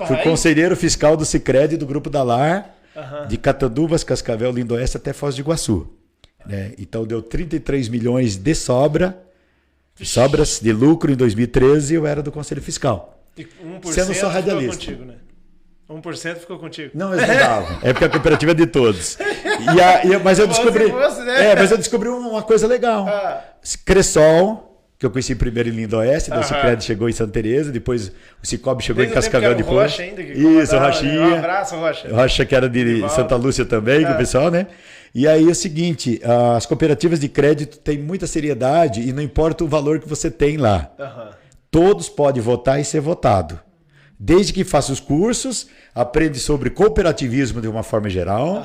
Fui conselheiro fiscal do Sicredi do Grupo da LAR, Aham. de Catanduvas, Cascavel, Lindoeste até Foz do Iguaçu. Né? Então deu 33 milhões de sobras de lucro em 2013 e eu era do Conselho Fiscal. E 1% Sendo só radialista. ficou contigo, né? 1% ficou contigo. Não, eles não davam. É porque a cooperativa é de todos. Mas eu descobri. Mas eu descobri uma coisa legal. Cressol, que eu conheci primeiro em Lindoeste, daí o Sicredi chegou em Santa Teresa, depois o Cicobi chegou em Cascavel depois. Rocha ainda, Isso, o Rochinha. Um abraço, Rocha. Rocha que era de Santa Lúcia também, do pessoal, né? E aí é o seguinte, as cooperativas de crédito têm muita seriedade e não importa o valor que você tem lá. Todos podem votar e ser votado. Desde que faça os cursos, aprende sobre cooperativismo de uma forma geral,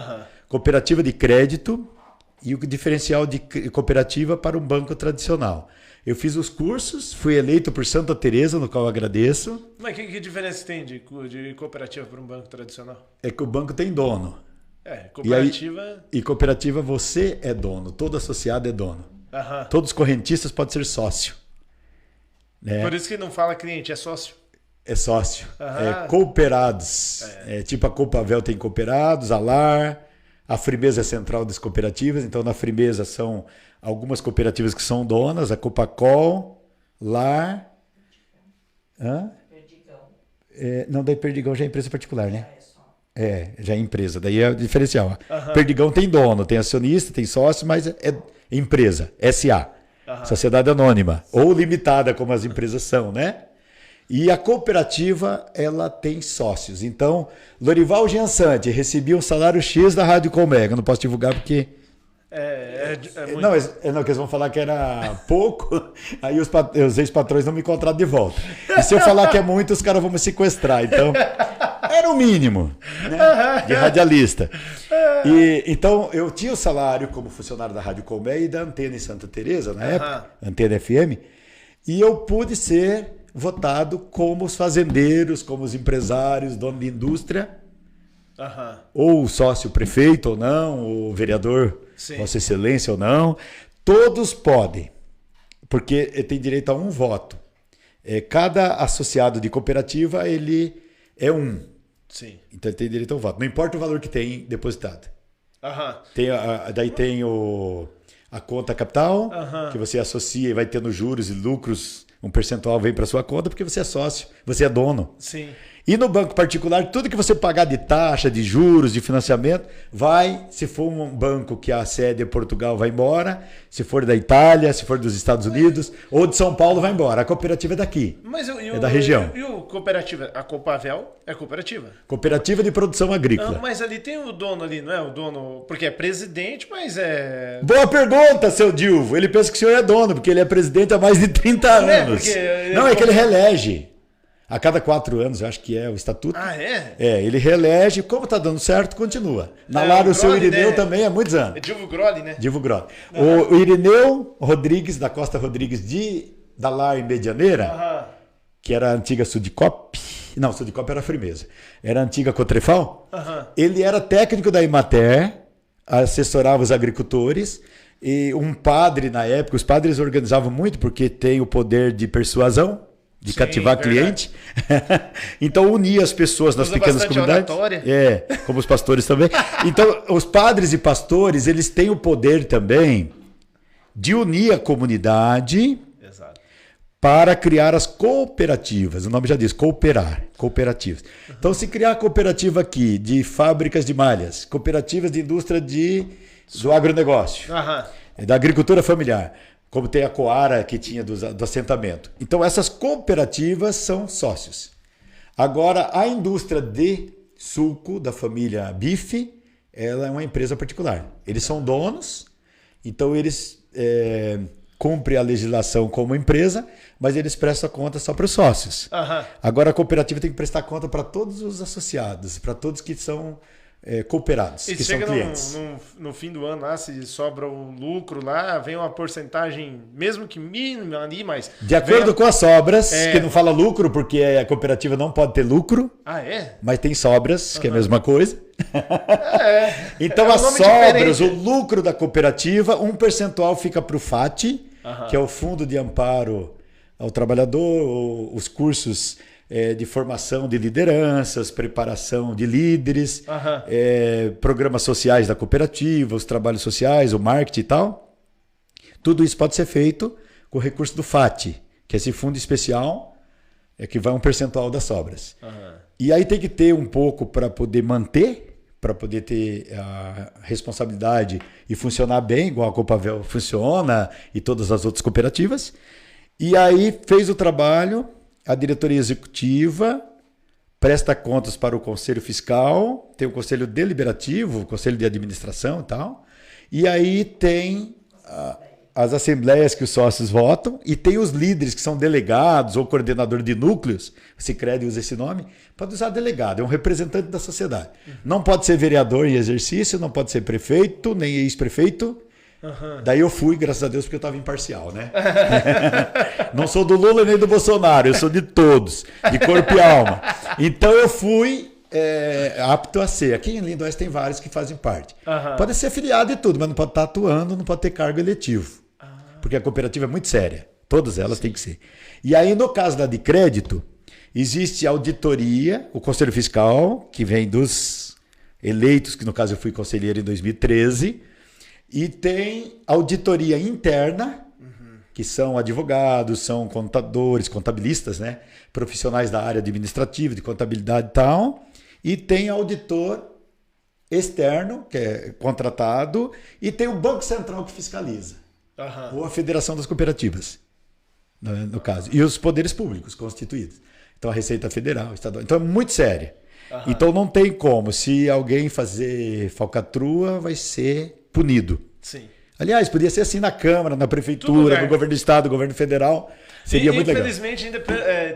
cooperativa de crédito e o diferencial de cooperativa para um banco tradicional. Eu fiz os cursos, fui eleito por Santa Teresa, no qual eu agradeço. Mas que diferença tem de cooperativa para um banco tradicional? É que o banco tem dono. Cooperativa... E cooperativa você é dono, todo associado é dono. Todos os correntistas podem ser sócio. Né? Por isso que não fala cliente, é sócio. É sócio. Cooperados. Tipo a Copavel tem cooperados, a LAR, a Frimeza é central das cooperativas. Então na Frimeza são algumas cooperativas que são donas, a Copacol, LAR... Perdigão. Não, daí Perdigão já é empresa particular, né? Já é empresa, daí é o diferencial. Perdigão tem dono, tem acionista, tem sócio, mas é empresa, SA, Sociedade Anônima, ou limitada, como as empresas são, né? E a cooperativa, ela tem sócios. Então, Lorival Giansante recebia um salário X da Rádio Colmega, não posso divulgar porque... muito... Não, que eles vão falar que era pouco, aí os ex-patrões não me contratam de volta. E se eu falar que é muito, os caras vão me sequestrar. Então, era o mínimo, né, de radialista. Então, eu tinha o salário como funcionário da Rádio Colmé e da Antena em Santa Teresa, na época, Antena FM, e eu pude ser votado como os fazendeiros, como os empresários, dono de indústria, ou sócio prefeito ou não, ou vereador, Vossa Excelência ou não, todos podem, porque tem direito a um voto. Cada associado de cooperativa, ele é um. Então ele tem direito ao voto. Não importa o valor que tem depositado. Daí tem a conta capital, que você associa e vai tendo juros e lucros, um percentual vem para sua conta porque você é sócio, você é dono. E no banco particular, tudo que você pagar de taxa, de juros, de financiamento, vai, se for um banco que a sede é Portugal, vai embora. Se for da Itália, se for dos Estados Unidos, ou de São Paulo, vai embora. A cooperativa é daqui, é da região. E o cooperativa? A Copavel é cooperativa? Cooperativa de produção agrícola. Mas ali tem o dono ali, não é? O dono, porque é presidente, mas é... Boa pergunta, seu Dilvo. Ele pensa que o senhor é dono, porque ele é presidente há mais de 30 anos. Não, é que ele reelege. A cada 4 anos, eu acho que é o estatuto. Ele reelege. Como está dando certo, continua. Na LAR, o seu Irineu também há muitos anos. É Dilvo Groli, né? Dilvo Groli. O Irineu Rodrigues, da Costa Rodrigues, da LAR em Medianeira, que era a antiga Sudicop. Não, Sudicop era a Frimeza. Era a antiga Cotrefal. Ele era técnico da Imater, assessorava os agricultores. E um padre, na época, os padres organizavam muito, porque tem o poder de persuasão, de cativar cliente. Então unia as pessoas nas pequenas comunidades. Como os pastores também. Então os padres e pastores, eles têm o poder também de unir a comunidade para criar as cooperativas. O nome já diz, cooperar, cooperativas. Então se criar a cooperativa aqui de fábricas de malhas, cooperativas de indústria do agronegócio, da agricultura familiar, como tem a Coara que tinha do assentamento. Então essas cooperativas são sócios. Agora a indústria de suco da família Bife, ela é uma empresa particular. Eles são donos, então eles cumprem a legislação como empresa, mas eles prestam conta só para os sócios. Agora a cooperativa tem que prestar conta para todos os associados, para todos que são cooperados, e que são clientes. No fim do ano, lá, se sobra o lucro lá, vem uma porcentagem, mesmo que mínima ali, mas... De acordo com as sobras, que não fala lucro, porque a cooperativa não pode ter lucro, mas tem sobras, que é a mesma coisa. Então as sobras, o lucro da cooperativa, um percentual fica para o FAT, que é o Fundo de Amparo ao Trabalhador, os cursos de formação de lideranças, preparação de líderes, programas sociais da cooperativa, os trabalhos sociais, o marketing e tal. Tudo isso pode ser feito com o recurso do FAT, que é esse fundo especial, que vai um percentual das sobras. E aí tem que ter um pouco para poder manter, para poder ter a responsabilidade e funcionar bem, igual a Copavel funciona e todas as outras cooperativas. E aí fez o trabalho, a diretoria executiva presta contas para o conselho fiscal, tem o conselho deliberativo, o conselho de administração e tal. E aí tem as assembleias que os sócios votam e tem os líderes que são delegados ou coordenador de núcleos, o Sicredi usa esse nome, pode usar delegado, é um representante da sociedade. Não pode ser vereador em exercício, não pode ser prefeito, nem ex-prefeito. Daí eu fui, graças a Deus, porque eu estava imparcial, né? Não sou do Lula nem do Bolsonaro, eu sou de todos, de corpo e alma. Então eu fui apto a ser. Aqui em Lindoeste tem vários que fazem parte. Pode ser filiado e tudo, mas não pode estar atuando, não pode ter cargo eletivo. Porque a cooperativa é muito séria. Todas elas têm que ser. E aí, no caso da de crédito, existe a auditoria, o Conselho Fiscal, que vem dos eleitos, que no caso eu fui conselheiro em 2013, e tem auditoria interna, que são advogados, são contadores, contabilistas, né? Profissionais da área administrativa, de contabilidade e tal, e tem auditor externo, que é contratado, e tem o Banco Central que fiscaliza. Ou a Federação das Cooperativas, no caso. E os poderes públicos constituídos. Então a Receita Federal, Estadual. Então é muito sério. Então não tem como. Se alguém fazer falcatrua, vai ser punido. Sim. Aliás, podia ser assim na Câmara, na Prefeitura, no Governo do Estado, no Governo Federal. Seria muito legal. Infelizmente ainda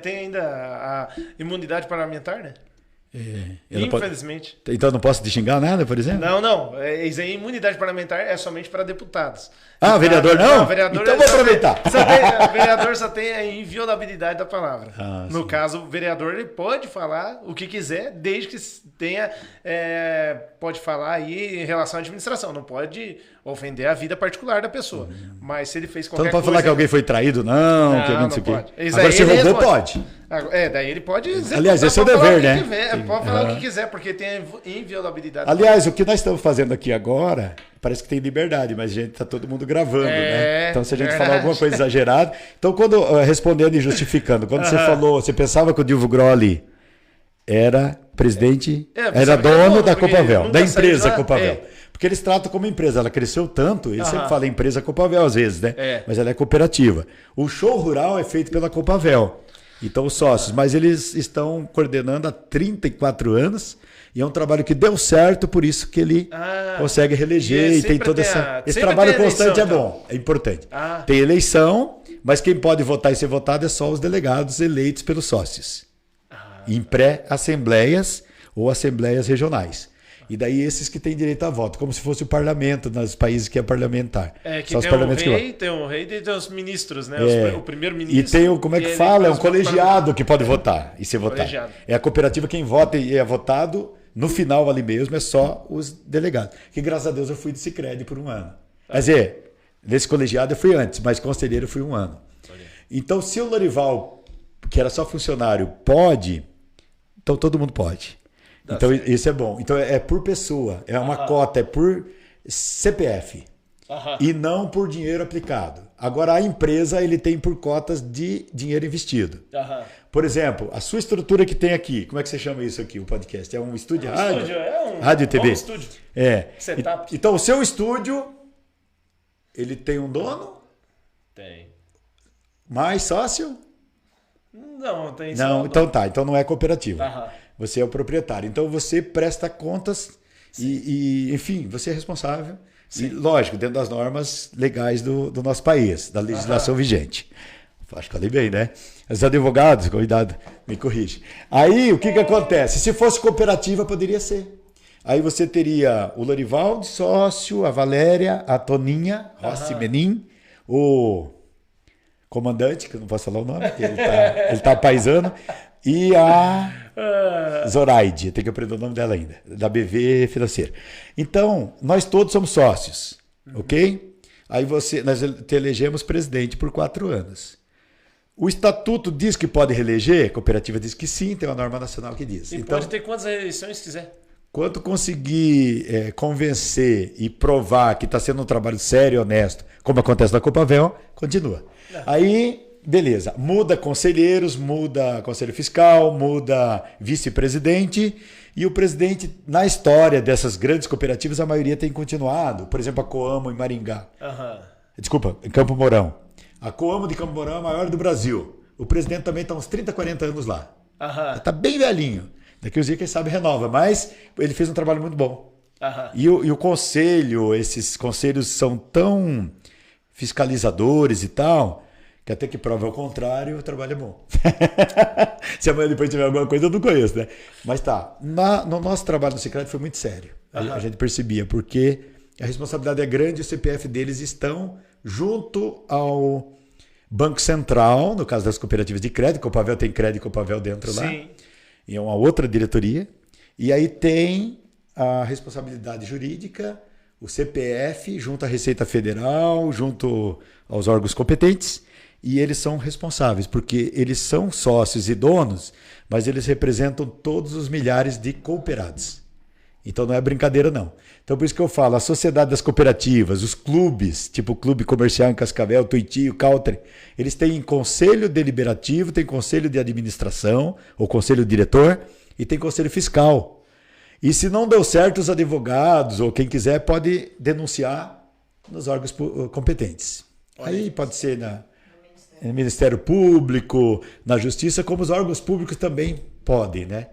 tem ainda a imunidade parlamentar, né? Infelizmente. Então eu não posso te xingar nada, por exemplo? Não. Isso aí, imunidade parlamentar é somente para deputados. Vereador não? Não, vereador então vou aproveitar. Vereador só tem a inviolabilidade da palavra. No caso, o vereador ele pode falar o que quiser, desde que tenha. Pode falar aí em relação à administração. Não pode ofender a vida particular da pessoa. Mas se ele fez qualquer coisa. Então não pode falar que alguém foi traído, não que alguém não sei o quê. Agora, se roubou, pode. Daí ele pode. Aliás, esse é o dever, né? Pode falar o que quiser, porque tem a inviolabilidade. Aliás, o que nós estamos fazendo aqui agora, parece que tem liberdade, mas gente, tá todo mundo gravando, né? Então, se a gente falar alguma coisa exagerada. Então, respondendo e justificando, quando você falou, você pensava que o Dilvio Grolli era presidente, era dono da Copavel, da empresa Copavel. Porque eles tratam como empresa, ela cresceu tanto, eles sempre falam empresa Copavel às vezes, né? Mas ela é cooperativa. O show rural é feito pela Copavel. Então, os sócios, mas eles estão coordenando há 34 anos e é um trabalho que deu certo, por isso que ele consegue reeleger e tem toda essa... Esse trabalho constante é bom, é importante. Tem eleição, mas quem pode votar e ser votado é só os delegados eleitos pelos sócios. Em pré-assembleias ou assembleias regionais. E daí esses que têm direito a voto, como se fosse o parlamento nos países que é parlamentar. Que tem um rei e tem os ministros, né? O primeiro-ministro. E tem como é que fala? É um colegiado que pode votar e ser votado. É a cooperativa quem vota e é votado, no final ali mesmo, é só os delegados. Que graças a Deus eu fui de Sicredi por um ano. Quer dizer, nesse colegiado eu fui antes, mas conselheiro eu fui um ano. Então, se o Lorival, que era só funcionário, pode, então todo mundo pode. Então isso é bom. Então é por pessoa, é uma cota, é por CPF e não por dinheiro aplicado. Agora a empresa ele tem por cotas de dinheiro investido. Por exemplo, a sua estrutura que tem aqui, como é que você chama isso aqui, o podcast? É um estúdio de rádio? Rádio e TV. Estúdio. Setup. Então o seu estúdio, ele tem um dono? Tem. Mais sócio? Não, tem só. Não, então tá, então não é cooperativa. Você é o proprietário. Então você presta contas e, enfim, você é responsável. E, lógico, dentro das normas legais do nosso país, da legislação vigente. Acho que falei bem, né? Os advogados, cuidado, me corrige. Aí, o que acontece? Se fosse cooperativa, poderia ser. Aí você teria o Lorival de sócio, a Valéria, a Toninha, Rossi Menin, o comandante, que eu não posso falar o nome, porque ele tá paisano, e a Zoraide, tem que aprender o nome dela ainda, da BV Financeira. Então, nós todos somos sócios, ok? Aí nós te elegemos presidente por 4 anos. O estatuto diz que pode reeleger, a cooperativa diz que sim, tem uma norma nacional que diz. E então, pode ter quantas eleições quiser. Quanto conseguir convencer e provar que está sendo um trabalho sério e honesto, como acontece na Copavel, continua. Aí, beleza, muda conselheiros, muda conselho fiscal, muda vice-presidente, e o presidente, na história dessas grandes cooperativas, a maioria tem continuado. Por exemplo, a Coamo em Maringá. Desculpa, em Campo Mourão. A Coamo de Campo Mourão é a maior do Brasil. O presidente também está uns 30, 40 anos lá. Está bem velhinho. Daqui uns dias, quem sabe, renova. Mas ele fez um trabalho muito bom. E o conselho, esses conselhos são tão fiscalizadores e tal, que até que prova o contrário, o trabalho é bom. Se amanhã depois tiver alguma coisa, eu não conheço, né? Mas tá. No nosso trabalho no Sicredi foi muito sério. A gente percebia, porque a responsabilidade é grande e o CPF deles estão junto ao Banco Central, no caso das cooperativas de crédito. Copavel tem crédito e Copavel dentro lá. Sim. E é uma outra diretoria. E aí tem a responsabilidade jurídica, o CPF, junto à Receita Federal, junto aos órgãos competentes. E eles são responsáveis, porque eles são sócios e donos, mas eles representam todos os milhares de cooperados. Então não é brincadeira, não. Então por isso que eu falo, a sociedade das cooperativas, os clubes, tipo o Clube Comercial em Cascavel, Tuiuti, o Country, eles têm conselho deliberativo, tem conselho de administração, ou conselho diretor, e tem conselho fiscal. E se não deu certo, os advogados, ou quem quiser, pode denunciar nos órgãos competentes. Aí pode ser no Ministério Público, na Justiça, como os órgãos públicos também podem, né?